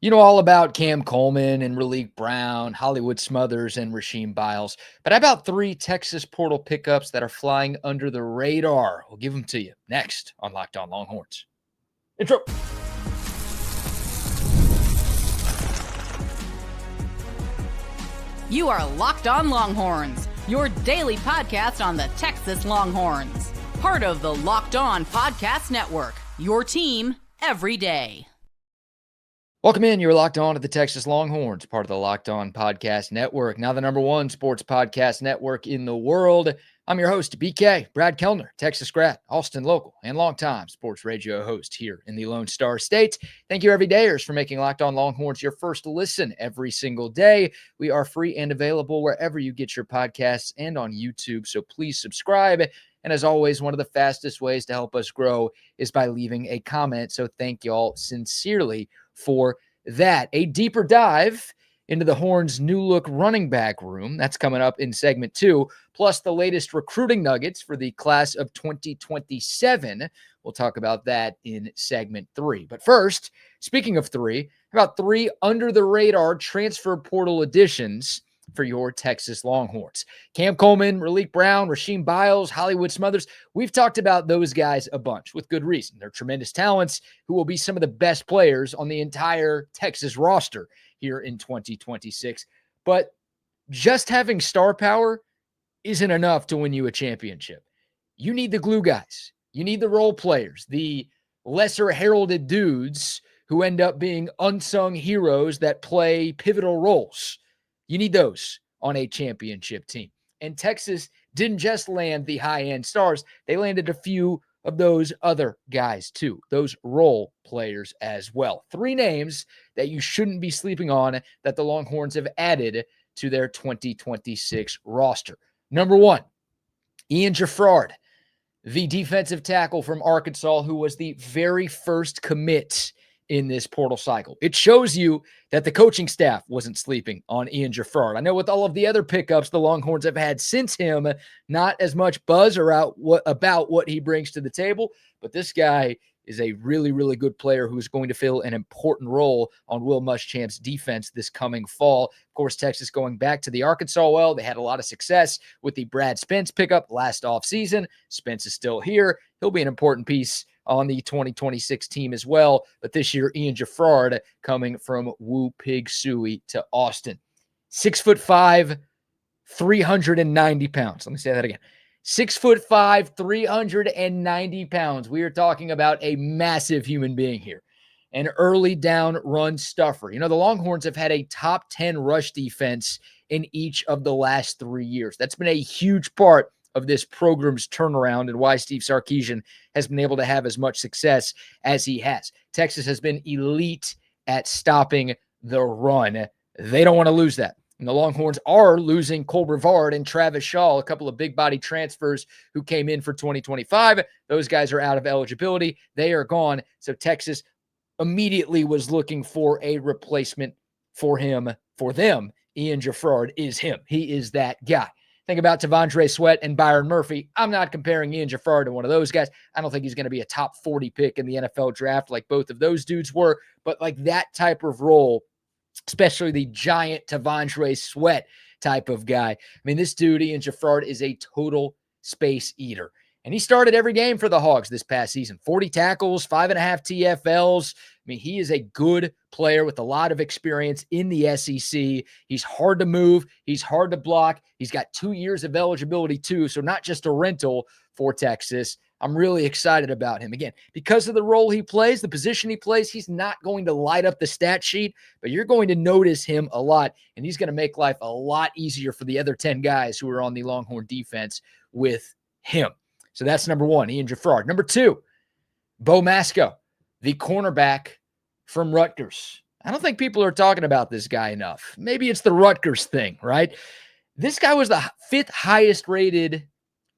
You know all about Cam Coleman and Raleek Brown, Hollywood Smothers, and Rasheem Biles. But how about three Texas portal pickups that are flying under the radar? We'll give them to you next on Locked On Longhorns. Intro. You are Locked On Longhorns, your daily podcast on the Texas Longhorns. Part of the Locked On Podcast Network, your team every day. Welcome in. You're locked on to the Texas Longhorns, part of the Locked On Podcast Network, now the number one sports podcast network in the world. I'm your host, BK, Brad Kellner, Texas grad, Austin local, and longtime sports radio host here in the Lone Star State. Thank you, everydayers, for making Locked On Longhorns your first listen every single day. We are free and available wherever you get your podcasts and on YouTube, so please subscribe. And as always, one of the fastest ways to help us grow is by leaving a comment. So thank y'all sincerely for that. A deeper dive into the Horns' new look running back room. That's coming up in segment 2, plus the latest recruiting nuggets for the class of 2027. We'll talk about that in segment 3. But first, speaking of 3, about 3 under the radar transfer portal additions for your Texas Longhorns. Cam Coleman, Raleek Brown, Rasheem Biles, Hollywood Smothers. We've talked about those guys a bunch with good reason. They're tremendous talents who will be some of the best players on the entire Texas roster here in 2026. But just having star power isn't enough to win you a championship. You need the glue guys. You need the role players, the lesser heralded dudes who end up being unsung heroes that play pivotal roles. You need those on a championship team. And Texas didn't just land the high-end stars. They landed a few of those other guys too, those role players as well. 3 names that you shouldn't be sleeping on that the Longhorns have added to their 2026 roster. Number 1, Ian Geffrard, the defensive tackle from Arkansas, who was the very first commit in this portal cycle. It shows you that the coaching staff wasn't sleeping on Ian Geffrard. I know with all of the other pickups the Longhorns have had since him, not as much buzz about what he brings to the table, but this guy is a really, really good player who is going to fill an important role on Will Muschamp's defense this coming fall. Of course, Texas going back to the Arkansas well. They had a lot of success with the Brad Spence pickup last offseason. Spence is still here. He'll be an important piece on the 2026 team as well. But this year, Ian Geffrard coming from Woo Pig Suey to Austin. 6'5", 390 pounds. Let me say that again. 6'5", 390 pounds. We are talking about a massive human being here. An early down run stuffer. You know, the Longhorns have had a top 10 rush defense in each of the last 3 years. That's been a huge part of this program's turnaround and why Steve Sarkisian has been able to have as much success as he has. Texas has been elite at stopping the run. They don't want to lose that. And the Longhorns are losing Cole Brevard and Travis Shaw, a couple of big body transfers who came in for 2025. Those guys are out of eligibility. They are gone. So Texas immediately was looking for a replacement for him, for them. Ian Geffrard is him. He is that guy. Think about T'Vondre Sweat and Byron Murphy. I'm not comparing Ian Geffrard to one of those guys. I don't think he's going to be a top 40 pick in the NFL draft like both of those dudes were, but like that type of role, especially the giant T'Vondre Sweat type of guy. I mean, this dude, Ian Geffrard, is a total space eater. And he started every game for the Hogs this past season. 40 tackles, 5.5 TFLs. I mean, he is a good player with a lot of experience in the SEC. He's hard to move. He's hard to block. He's got 2 years of eligibility too, so not just a rental for Texas. I'm really excited about him. Again, because of the role he plays, the position he plays, he's not going to light up the stat sheet, but you're going to notice him a lot, and he's going to make life a lot easier for the other 10 guys who are on the Longhorn defense with him. So that's number 1, Ian Geffrard. Number 2, Bo Mascoe, the cornerback from Rutgers. I don't think people are talking about this guy enough. Maybe it's the Rutgers thing, right? This guy was the 5th highest rated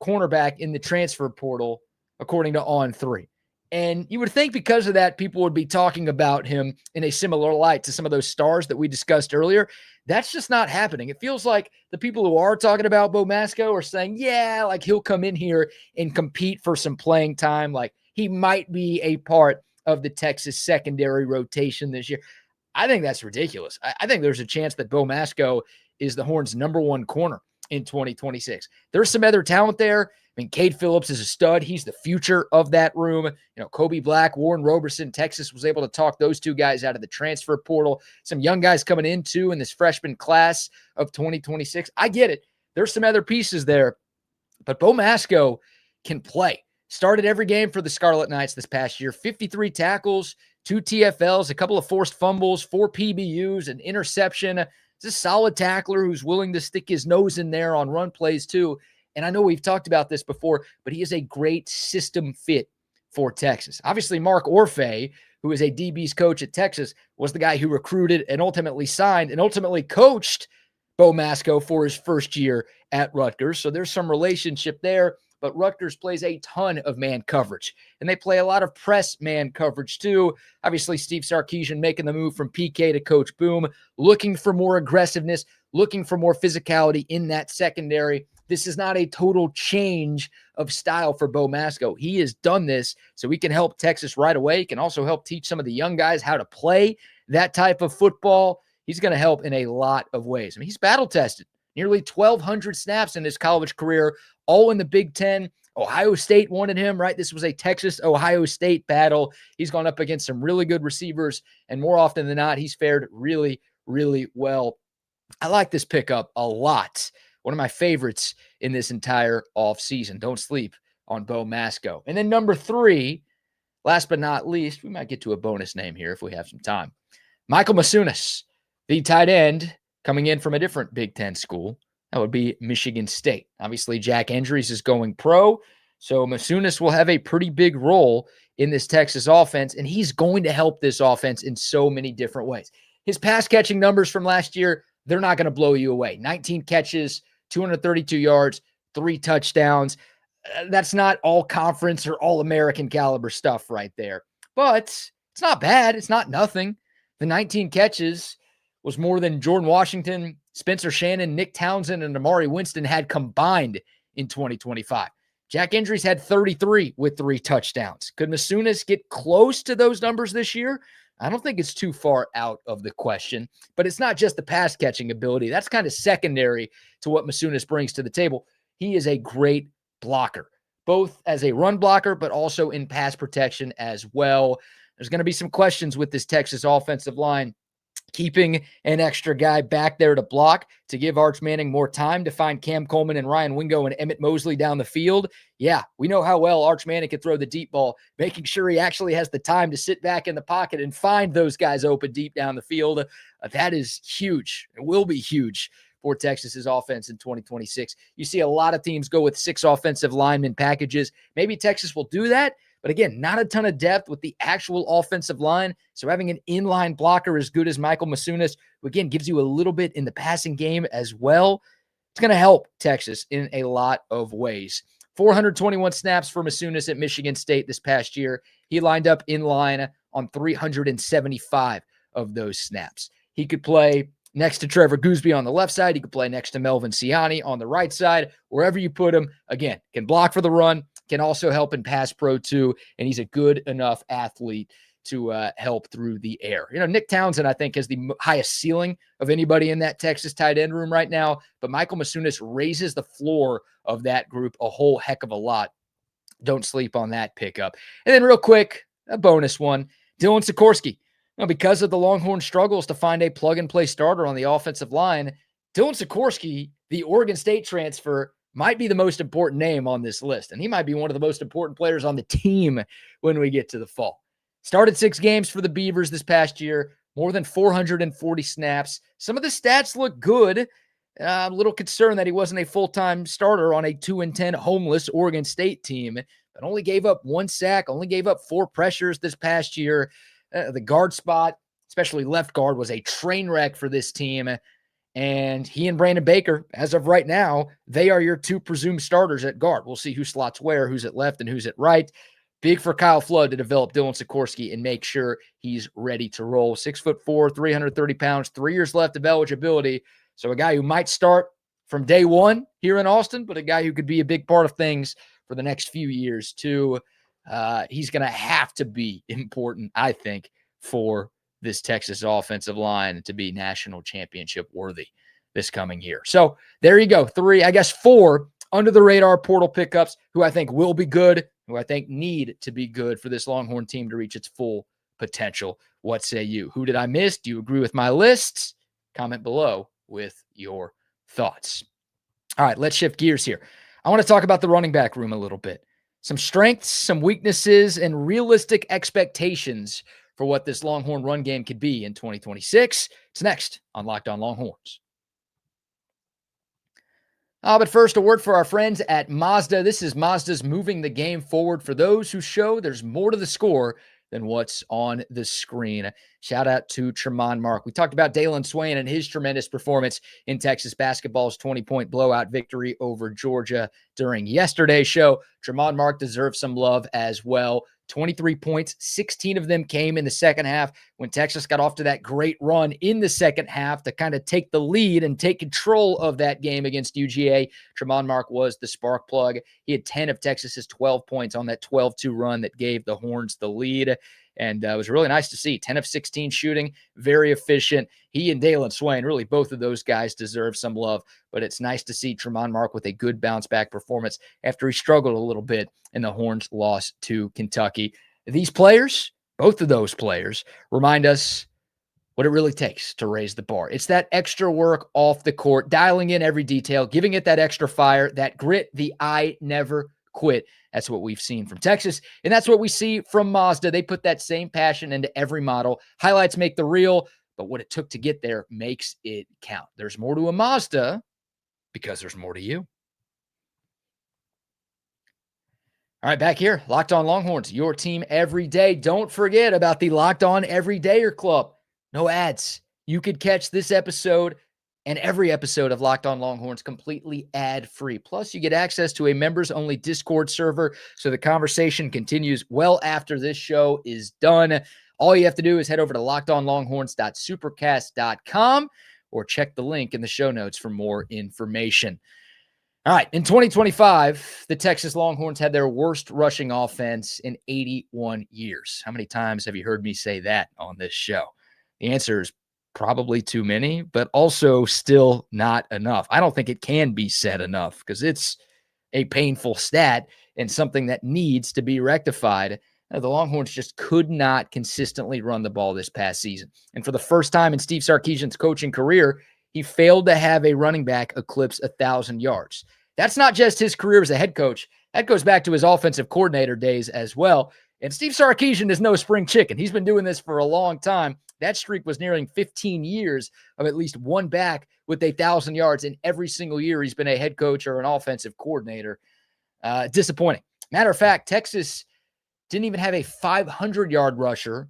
cornerback in the transfer portal, according to On3. And you would think because of that, people would be talking about him in a similar light to some of those stars that we discussed earlier. That's just not happening. It feels like the people who are talking about Bo Mascoe are saying, yeah, like he'll come in here and compete for some playing time. Like he might be a part of the Texas secondary rotation this year. I think that's ridiculous. I think there's a chance that Bo Mascoe is the Horns' number one corner in 2026. There's some other talent there. I mean, Cade Phillips is a stud. He's the future of that room. Kobe Black, Warren Roberson, Texas was able to talk those two guys out of the transfer portal. Some young guys coming in, too, in this freshman class of 2026. I get it. There's some other pieces there, but Bo Mascoe can play. Started every game for the Scarlet Knights this past year. 53 tackles, 2 TFLs, a couple of forced fumbles, 4 PBUs, an interception. He's a solid tackler who's willing to stick his nose in there on run plays, too. And I know we've talked about this before, but he is a great system fit for Texas. Obviously, Mark Orfeh, who is a DB's coach at Texas, was the guy who recruited and ultimately signed and ultimately coached Bo Mascoe for his first year at Rutgers. So there's some relationship there, but Rutgers plays a ton of man coverage, and they play a lot of press man coverage too. Obviously, Steve Sarkisian making the move from PK to Coach Boom, looking for more aggressiveness, looking for more physicality in that secondary. This is not a total change of style for Bo Mascoe. He has done this so he can help Texas right away. He can also help teach some of the young guys how to play that type of football. He's going to help in a lot of ways. I mean, he's battle-tested. Nearly 1,200 snaps in his college career, all in the Big Ten. Ohio State wanted him, right? This was a Texas-Ohio State battle. He's gone up against some really good receivers, and more often than not, he's fared really, really well. I like this pickup a lot. One of my favorites in this entire offseason. Don't sleep on Bo Mascoe. And then number 3, last but not least, we might get to a bonus name here if we have some time. Michael Masunas, the tight end, coming in from a different Big Ten school. That would be Michigan State. Obviously, Jack Andrews is going pro, so Masunas will have a pretty big role in this Texas offense, and he's going to help this offense in so many different ways. His pass-catching numbers from last year, they're not going to blow you away. 19 catches, 232 yards, 3 touchdowns. That's not all conference or all American caliber stuff right there. But it's not bad. It's not nothing. The 19 catches was more than Jordan Washington, Spencer Shannon, Nick Townsend, and Amari Winston had combined in 2025. Jack Andrews had 33 with 3 touchdowns. Could Masunas get close to those numbers this year? I don't think it's too far out of the question, but it's not just the pass catching ability. That's kind of secondary to what Masunas brings to the table. He is a great blocker, both as a run blocker, but also in pass protection as well. There's going to be some questions with this Texas offensive line. Keeping an extra guy back there to block to give Arch Manning more time to find Cam Coleman and Ryan Wingo and Emmett Mosley down the field. Yeah, we know how well Arch Manning can throw the deep ball, making sure he actually has the time to sit back in the pocket and find those guys open deep down the field. That is huge. It will be huge for Texas's offense in 2026. You see a lot of teams go with 6 offensive lineman packages. Maybe Texas will do that. But again, not a ton of depth with the actual offensive line. So having an inline blocker as good as Michael Masunas, who again gives you a little bit in the passing game as well, it's going to help Texas in a lot of ways. 421 snaps for Masunas at Michigan State this past year. He lined up in line on 375 of those snaps. He could play next to Trevor Gooseby on the left side. He could play next to Melvin Siani on the right side. Wherever you put him, again, can block for the run, can also help in pass pro too, and he's a good enough athlete to help through the air. Nick Townsend, I think, has the highest ceiling of anybody in that Texas tight end room right now, but Michael Masunas raises the floor of that group a whole heck of a lot. Don't sleep on that pickup. And then real quick, a bonus one, Dylan Sikorsky. Because of the Longhorns' struggles to find a plug-and-play starter on the offensive line, Dylan Sikorsky, the Oregon State transfer, might be the most important name on this list, and he might be one of the most important players on the team when we get to the fall. Started 6 games for the Beavers this past year, more than 440 snaps. Some of the stats look good. I'm a little concerned that he wasn't a full-time starter on a 2-10 homeless Oregon State team, but only gave up 1 sack, only gave up 4 pressures this past year. The guard spot, especially left guard, was a train wreck for this team. And he and Brandon Baker, as of right now, they are your 2 presumed starters at guard. We'll see who slots where, who's at left and who's at right. Big for Kyle Flood to develop Dylan Sikorsky and make sure he's ready to roll. 6'4", 330 pounds, 3 years left of eligibility. So a guy who might start from day one here in Austin, but a guy who could be a big part of things for the next few years too. He's going to have to be important, I think, for this Texas offensive line to be national championship worthy this coming year. So there you go. 4 under the radar portal pickups who I think will be good, who I think need to be good for this Longhorn team to reach its full potential. What say you? Who did I miss? Do you agree with my lists? Comment below with your thoughts. All right, let's shift gears here. I want to talk about the running back room a little bit. Some strengths, some weaknesses, and realistic expectations for what this Longhorn run game could be in 2026. It's next on Locked On Longhorns. But first, a word for our friends at Mazda. This is Mazda's moving the game forward for those who show there's more to the score than what's on the screen. Shout out to Tremont Mark. We talked about Dalen Swain and his tremendous performance in Texas basketball's 20-point blowout victory over Georgia during yesterday's show. Tremont Mark deserves some love as well. 23 points, 16 of them came in the second half when Texas got off to that great run in the second half to kind of take the lead and take control of that game against UGA. Tremont Mark was the spark plug. He had 10 of Texas's 12 points on that 12-2 run that gave the Horns the lead. And it was really nice to see 10 of 16 shooting, very efficient. He and Dalen Swain, really both of those guys deserve some love, but it's nice to see Tremont Mark with a good bounce back performance after he struggled a little bit in the Horns' loss to Kentucky. These players, both of those players, remind us what it really takes to raise the bar. It's that extra work off the court, dialing in every detail, giving it that extra fire, that grit, the I never quit. That's what we've seen from Texas, and that's what we see from Mazda. They put that same passion into every model. Highlights make the reel, but what it took to get there makes it count. There's more to a Mazda because there's more to you. All right, back here, Locked On Longhorns, your team every day. Don't forget about the Locked On Everydayer Club. No ads. You could catch this episode and every episode of Locked On Longhorns completely ad-free. Plus, you get access to a members-only Discord server, so the conversation continues well after this show is done. All you have to do is head over to lockedonlonghorns.supercast.com or check the link in the show notes for more information. All right, in 2025, the Texas Longhorns had their worst rushing offense in 81 years. How many times have you heard me say that on this show? The answer is probably too many, but also still not enough. I don't think it can be said enough because it's a painful stat and something that needs to be rectified. The Longhorns just could not consistently run the ball this past season. And for the first time in Steve Sarkisian's coaching career, he failed to have a running back eclipse 1,000 yards. That's not just his career as a head coach. That goes back to his offensive coordinator days as well. And Steve Sarkisian is no spring chicken. He's been doing this for a long time. That streak was nearing 15 years of at least one back with 1,000 yards in every single year he's been a head coach or an offensive coordinator. Disappointing. Matter of fact, Texas didn't even have a 500-yard rusher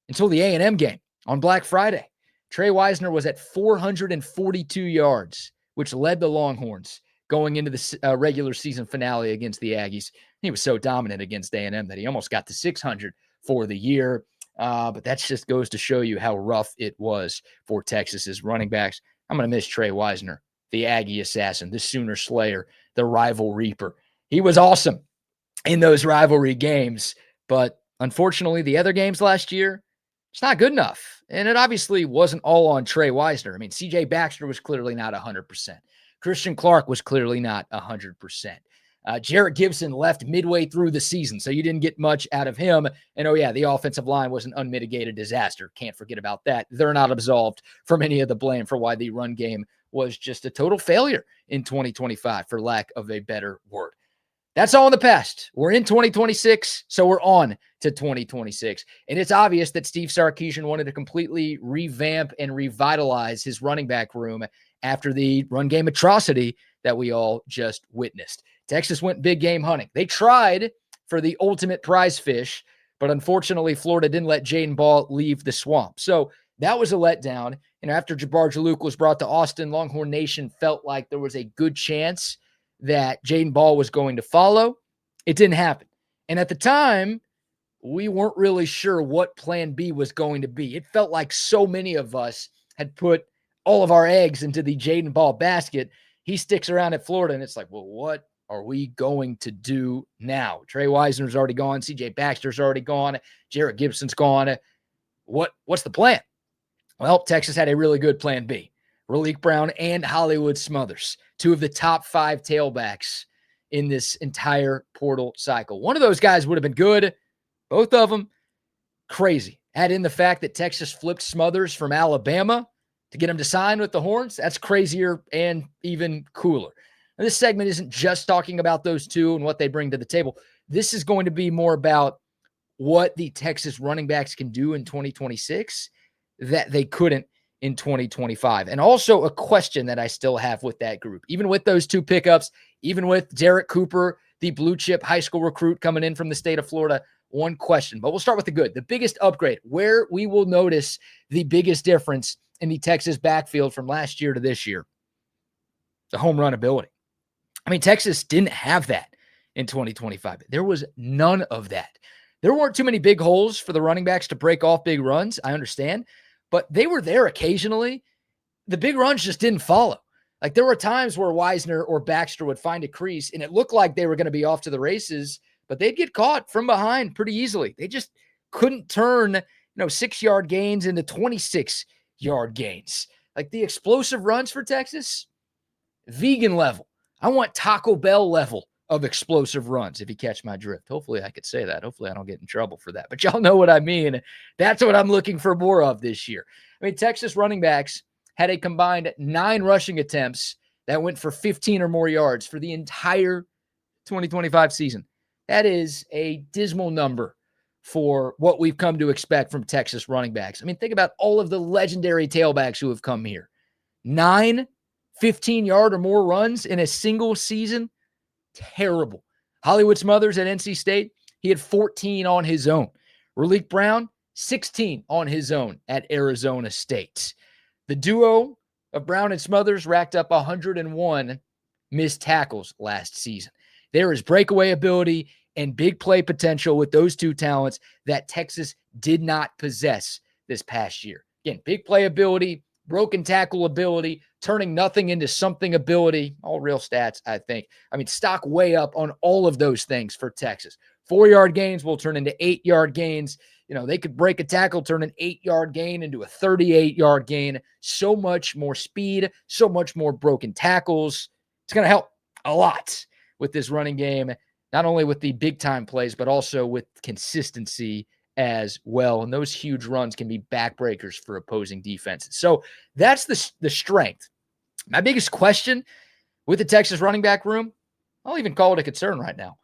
until the A&M game on Black Friday. Trey Wisner was at 442 yards, which led the Longhorns going into the regular season finale against the Aggies. He was so dominant against A&M that he almost got to 600 for the year. But that just goes to show you how rough it was for Texas's running backs. I'm going to miss Trey Wisner, the Aggie assassin, the Sooner Slayer, the rival reaper. He was awesome in those rivalry games, but unfortunately, the other games last year, it's not good enough. And it obviously wasn't all on Trey Wisner. I mean, C.J. Baxter was clearly not 100%. Christian Clark was clearly not 100%. Jarrett Gibson left midway through the season, so you didn't get much out of him. And, the offensive line was an unmitigated disaster. Can't forget about that. They're not absolved from any of the blame for why the run game was just a total failure in 2025, for lack of a better word. That's all in the past. We're in 2026, so we're on to 2026. And it's obvious that Steve Sarkisian wanted to completely revamp and revitalize his running back room after the run game atrocity that we all just witnessed. Texas went big game hunting. They tried for the ultimate prize fish, but unfortunately, Florida didn't let Jaden Ball leave the swamp. So that was a letdown. And after Jabbar Jaluk was brought to Austin, Longhorn Nation felt like there was a good chance that Jaden Ball was going to follow. It didn't happen. And at the time, we weren't really sure what plan B was going to be. It felt like so many of us had put all of our eggs into the Jaden Ball basket. He sticks around at Florida, and it's like, well, what are we going to do now? Trey Wisner's already gone. C.J. Baxter's already gone. Jarrett Gibson's gone. what's the plan? Well, Texas had a really good plan B. Raleek Brown and Hollywood Smothers, two of the top 5 tailbacks in this entire portal cycle. One of those guys would have been good. Both of them, crazy. Add in the fact that Texas flipped Smothers from Alabama to get him to sign with the Horns. That's crazier and even cooler. Now, this segment isn't just talking about those two and what they bring to the table. This is going to be more about what the Texas running backs can do in 2026 that they couldn't in 2025. And also a question that I still have with that group, even with those 2 pickups, even with Derek Cooper, the blue chip high school recruit coming in from the state of Florida. One question, but we'll start with the good. The biggest upgrade, where we will notice the biggest difference in the Texas backfield from last year to this year, the home run ability. I mean, Texas didn't have that in 2025. There was none of that. There weren't too many big holes for the running backs to break off big runs. I understand, but they were there occasionally. The big runs just didn't follow. Like there were times where Wisner or Baxter would find a crease and it looked like they were going to be off to the races, but they'd get caught from behind pretty easily. They just couldn't turn, 6-yard gains into 26-yard gains. Like the explosive runs for Texas, vegan level. I want Taco Bell level of explosive runs, if you catch my drift. Hopefully I could say that. Hopefully I don't get in trouble for that. But y'all know what I mean. That's what I'm looking for more of this year. I mean, Texas running backs had a combined 9 rushing attempts that went for 15 or more yards for the entire 2025 season. That is a dismal number for what we've come to expect from Texas running backs. I mean, think about all of the legendary tailbacks who have come here. 9 15-yard or more runs in a single season. Terrible. Hollywood Smothers at NC State, he had 14 on his own. Raleek Brown, 16 on his own at Arizona State. The duo of Brown and Smothers racked up 101 missed tackles last season. There is breakaway ability and big play potential with those two talents that Texas did not possess this past year. Again, big play ability, broken tackle ability, turning nothing into something ability, all real stats, I think. I mean, stock way up on all of those things for Texas. 4-yard gains will turn into 8-yard gains. They could break a tackle, turn an 8-yard gain into a 38-yard gain. So much more speed, so much more broken tackles. It's going to help a lot with this running game, not only with the big-time plays, but also with consistency as well. And those huge runs can be backbreakers for opposing defenses. So that's the strength. My biggest question with the Texas running back room, I'll even call it a concern right now,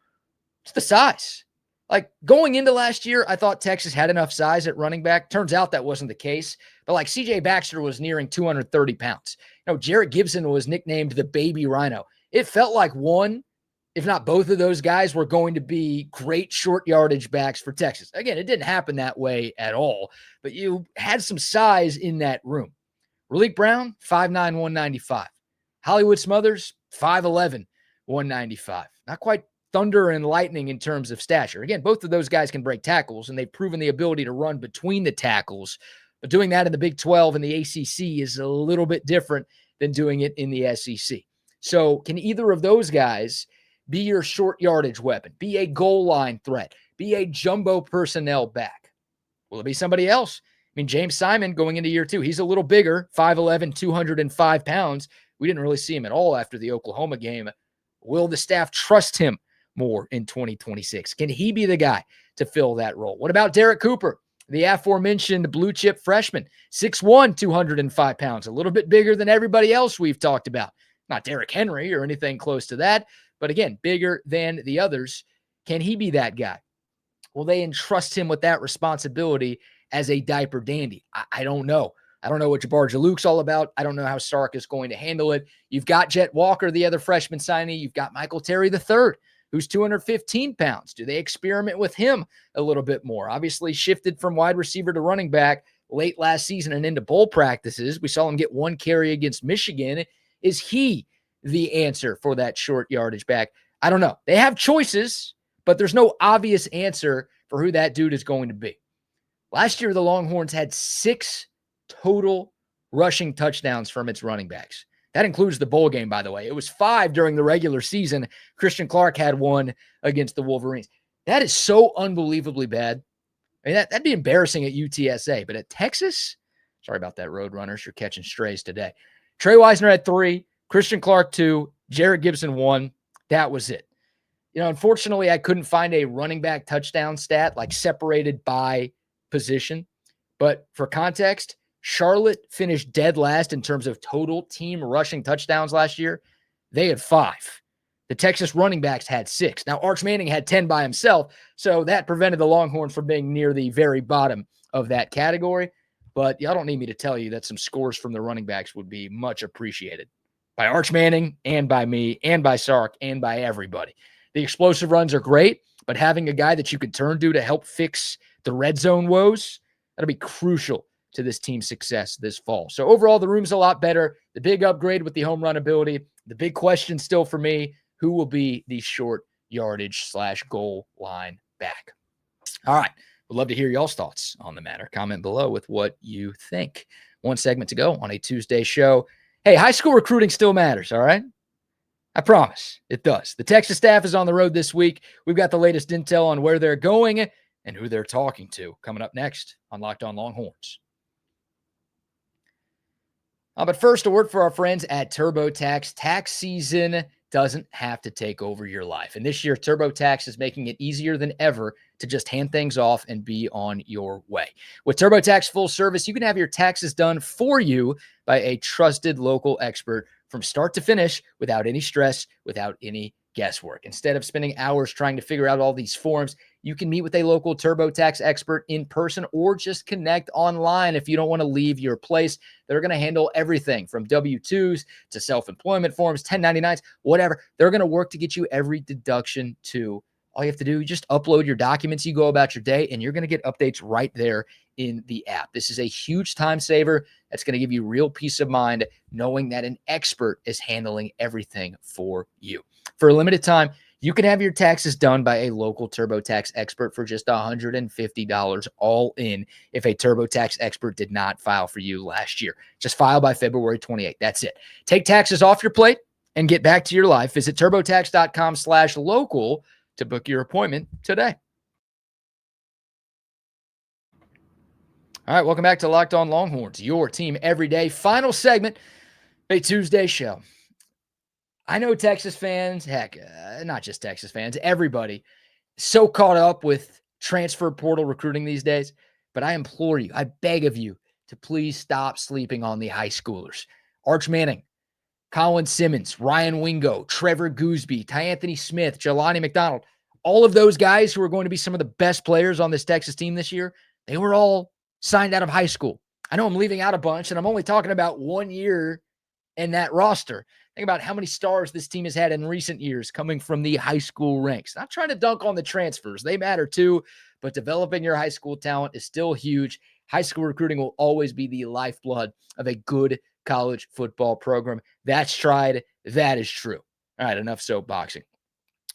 it's the size. Like going into last year, I thought Texas had enough size at running back. Turns out that wasn't the case. But like CJ Baxter was nearing 230 pounds. Jarrett Gibson was nicknamed the baby rhino. It felt like one, if not both of those guys, were going to be great short yardage backs for Texas. Again, it didn't happen that way at all, but you had some size in that room. Raleek Brown, 5'9", 195. Hollywood Smothers, 5'11", 195. Not quite thunder and lightning in terms of stature. Again, both of those guys can break tackles, and they've proven the ability to run between the tackles. But doing that in the Big 12 and the ACC is a little bit different than doing it in the SEC. So can either of those guys be your short yardage weapon, be a goal line threat, be a jumbo personnel back? Will it be somebody else? I mean, James Simon going into year 2, he's a little bigger, 5'11", 205 pounds. We didn't really see him at all after the Oklahoma game. Will the staff trust him more in 2026? Can he be the guy to fill that role? What about Derek Cooper, the aforementioned blue chip freshman, 6'1", 205 pounds, a little bit bigger than everybody else we've talked about. Not Derrick Henry or anything close to that, but again, bigger than the others. Can he be that guy? Will they entrust him with that responsibility as a diaper dandy? I don't know. I don't know what Jabbar Jalouk's all about. I don't know how Sark is going to handle it. You've got Jet Walker, the other freshman signee. You've got Michael Terry III, who's 215 pounds. Do they experiment with him a little bit more? Obviously shifted from wide receiver to running back late last season and into bowl practices. We saw him get 1 carry against Michigan. Is he the answer for that short yardage back? I don't know. They have choices, but there's no obvious answer for who that dude is going to be. Last year, the Longhorns had 6 total rushing touchdowns from its running backs. That includes the bowl game, by the way. It was 5 during the regular season. Christian Clark had 1 against the Wolverines. That is so unbelievably bad I mean, that'd be embarrassing at UTSA, but at Texas, sorry about that, Roadrunners. You're catching strays today. Trey Wisner had 3, Christian Clark 2, Jared Gibson 1. That was it. Unfortunately, I couldn't find a running back touchdown stat like separated by position. But for context, Charlotte finished dead last in terms of total team rushing touchdowns last year. They had 5. The Texas running backs had 6. Now, Arch Manning had 10 by himself, so that prevented the Longhorns from being near the very bottom of that category. But y'all don't need me to tell you that some scores from the running backs would be much appreciated by Arch Manning and by me and by Sark and by everybody. The explosive runs are great, but having a guy that you can turn to help fix the red zone woes, that'll be crucial to this team's success this fall. So overall, the room's a lot better. The big upgrade with the home run ability. The big question still for me, who will be the short yardage / goal line back? All right. Would love to hear y'all's thoughts on the matter. Comment below with what you think. One segment to go on a Tuesday show. Hey, high school recruiting still matters, all right? I promise it does. The Texas staff is on the road this week. We've got the latest intel on where they're going and who they're talking to coming up next on Locked On Longhorns. But first, a word for our friends at TurboTax. Tax season doesn't have to take over your life. And this year, TurboTax is making it easier than ever to just hand things off and be on your way. With TurboTax Full Service, you can have your taxes done for you by a trusted local expert from start to finish without any stress, without any guesswork. Instead of spending hours trying to figure out all these forms, you can meet with a local TurboTax expert in person or just connect online if you don't want to leave your place. They're going to handle everything from W-2s to self-employment forms, 1099s, whatever. They're going to work to get you every deduction too. All you have to do is just upload your documents, you go about your day, and you're going to get updates right there in the app. This is a huge time saver that's going to give you real peace of mind knowing that an expert is handling everything for you. For a limited time, you can have your taxes done by a local TurboTax expert for just $150 all in if a TurboTax expert did not file for you last year. Just file by February 28th. That's it. Take taxes off your plate and get back to your life. Visit TurboTax.com/local to book your appointment today. All right, welcome back to Locked On Longhorns, your team every day. Final segment, a Tuesday show. I know Texas fans, heck, not just Texas fans, everybody, so caught up with transfer portal recruiting these days. But I implore you, I beg of you to please stop sleeping on the high schoolers. Arch Manning, Colin Simmons, Ryan Wingo, Trevor Gooseby, Ty-Anthony Smith, Jelani McDonald, all of those guys who are going to be some of the best players on this Texas team this year, they were all signed out of high school. I know I'm leaving out a bunch, and I'm only talking about 1 year in that roster. Think about how many stars this team has had in recent years coming from the high school ranks. Not trying to dunk on the transfers. They matter too, but developing your high school talent is still huge. High school recruiting will always be the lifeblood of a good college football program. That's tried. That is true. All right, enough soapboxing.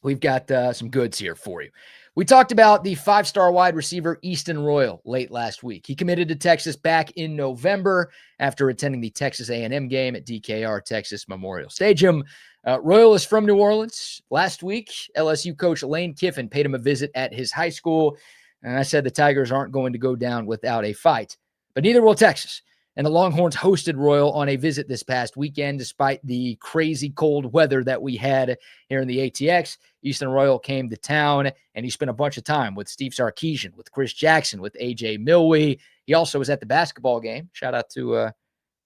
We've got some goods here for you. We talked about the 5-star wide receiver Easton Royal late last week. He committed to Texas back in November after attending the Texas A&M game at DKR Texas Memorial Stadium. Royal is from New Orleans. Last week, LSU coach Lane Kiffin paid him a visit at his high school, and I said the Tigers aren't going to go down without a fight, but neither will Texas. And the Longhorns hosted Royal on a visit this past weekend, despite the crazy cold weather that we had here in the ATX. Easton Royal came to town, and he spent a bunch of time with Steve Sarkisian, with Chris Jackson, with A.J. Milwee. He also was at the basketball game. Shout out to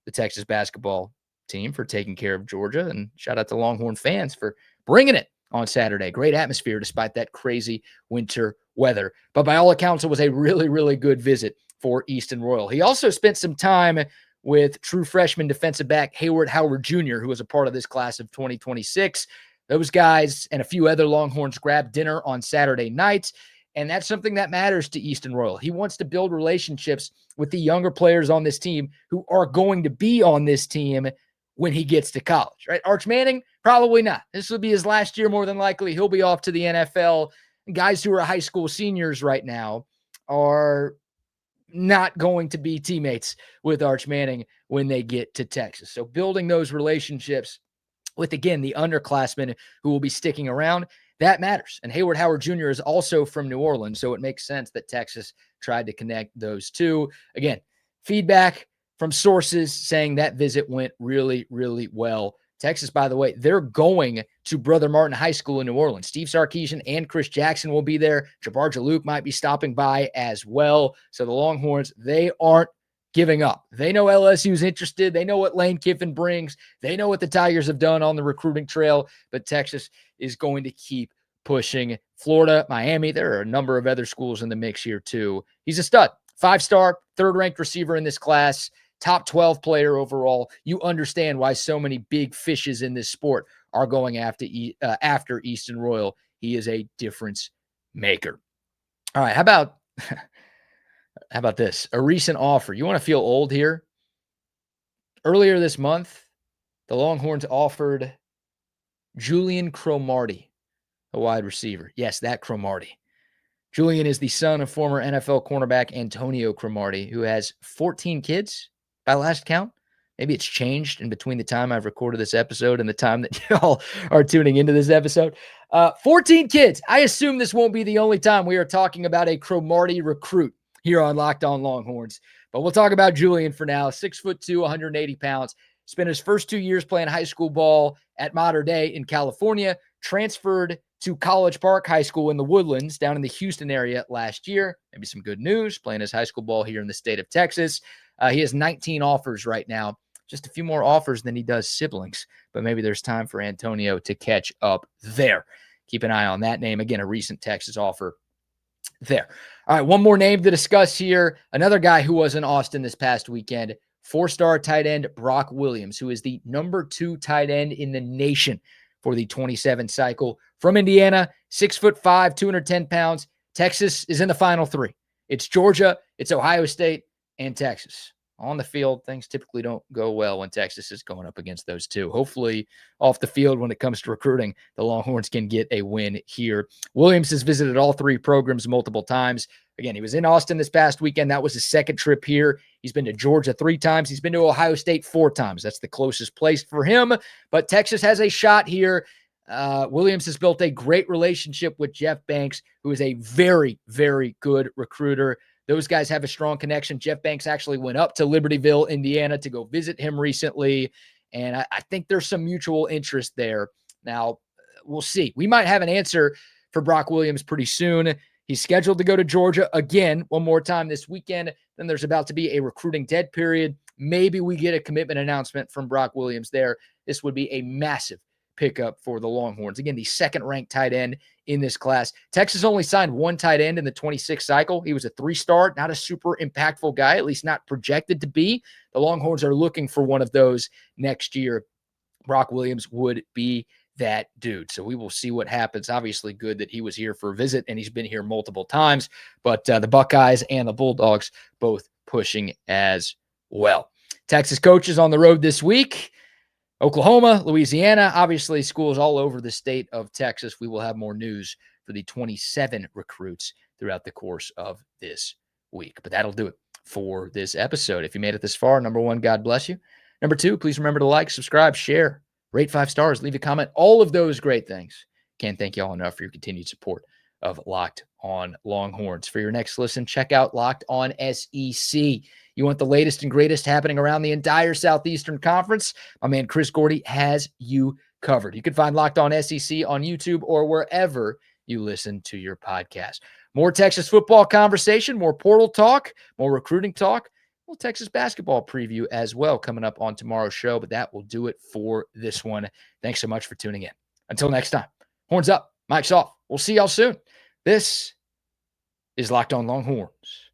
the Texas basketball team for taking care of Georgia, and shout out to Longhorn fans for bringing it on Saturday. Great atmosphere despite that crazy winter weather. But by all accounts, it was a really, really good visit for Easton Royal. He also spent some time with true freshman defensive back Hayward Howard Jr., who was a part of this class of 2026. Those guys and a few other Longhorns grabbed dinner on Saturday night, and that's something that matters to Easton Royal. He wants to build relationships with the younger players on this team who are going to be on this team when he gets to college, right? Arch Manning, probably not. This will be his last year more than likely. He'll be off to the NFL. Guys who are high school seniors right now are not going to be teammates with Arch Manning when they get to Texas. So building those relationships with, again, the underclassmen who will be sticking around, that matters. And Hayward Howard Jr. is also from New Orleans, so it makes sense that Texas tried to connect those two. Again, feedback from sources saying that visit went really, really well. Texas, by the way, they're going to Brother Martin High School in New Orleans. Steve Sarkisian and Chris Jackson will be there. Jabbar Jaloop might be stopping by as well. So the Longhorns, they aren't giving up. They know LSU's interested. They know what Lane Kiffin brings. They know what the Tigers have done on the recruiting trail, but Texas is going to keep pushing. Florida, Miami, there are a number of other schools in the mix here too. He's a stud, 5-star, third-ranked receiver in this class, top 12 player overall. You understand why so many big fishes in this sport are going after Easton Royal. He is a difference maker. All right, how about this? A recent offer. You want to feel old here? Earlier this month, the Longhorns offered Julian Cromartie, a wide receiver. Yes, that Cromartie. Julian is the son of former NFL cornerback Antonio Cromartie, who has 14 kids by last count. Maybe it's changed in between the time I've recorded this episode and the time that y'all are tuning into this episode. 14 kids. I assume this won't be the only time we are talking about a Cromartie recruit here on Locked On Longhorns. But we'll talk about Julian for now. 6'2", 180 pounds. Spent his first 2 years playing high school ball at Mater Dei in California. Transferred to College Park High School in the Woodlands down in the Houston area last year. Maybe some good news, playing his high school ball here in the state of Texas. He has 19 offers right now. Just a few more offers than he does siblings. But maybe there's time for Antonio to catch up there. Keep an eye on that name. Again, a recent Texas offer there. All right, one more name to discuss here. Another guy who was in Austin this past weekend, 4-star tight end Brock Williams, who is the number 2 tight end in the nation for the 27 cycle. From Indiana, 6'5", 210 pounds. Texas is in the final 3. It's Georgia, it's Ohio State, and Texas. On the field, things typically don't go well when Texas is going up against those two. Hopefully, off the field, when it comes to recruiting, the Longhorns can get a win here. Williams has visited all 3 programs multiple times. Again, he was in Austin this past weekend. That was his second trip here. He's been to Georgia 3 times. He's been to Ohio State 4 times. That's the closest place for him. But Texas has a shot here. Williams has built a great relationship with Jeff Banks, who is a very, very good recruiter. Those guys have a strong connection. Jeff Banks actually went up to Libertyville, Indiana to go visit him recently. And I think there's some mutual interest there. Now, we'll see. We might have an answer for Brock Williams pretty soon. He's scheduled to go to Georgia again one more time this weekend. Then there's about to be a recruiting dead period. Maybe we get a commitment announcement from Brock Williams there. This would be a massive pickup for the Longhorns. Again, the second-ranked tight end in this class. Texas only signed 1 tight end in the 26 cycle. He was a 3-star, not a super impactful guy, at least not projected to be. The Longhorns are looking for one of those next year. Brock Williams would be that dude. So we will see what happens. Obviously good that he was here for a visit, and he's been here multiple times. But the Buckeyes and the Bulldogs both pushing as well. Texas coaches on the road this week. Oklahoma, Louisiana, obviously schools all over the state of Texas. We will have more news for the 27 recruits throughout the course of this week. But that'll do it for this episode. If you made it this far, number 1, God bless you. Number 2, please remember to like, subscribe, share, rate 5 stars, leave a comment, all of those great things. Can't thank you all enough for your continued support of Locked On Longhorns. For your next listen, check out Locked On SEC. You want the latest and greatest happening around the entire Southeastern Conference? My man Chris Gordy has you covered. You can find Locked On SEC on YouTube or wherever you listen to your podcast. More Texas football conversation, more portal talk, more recruiting talk, more Texas basketball preview as well coming up on tomorrow's show, but that will do it for this one. Thanks so much for tuning in. Until next time, horns up, mic's off. We'll see y'all soon. This is Locked On Longhorns.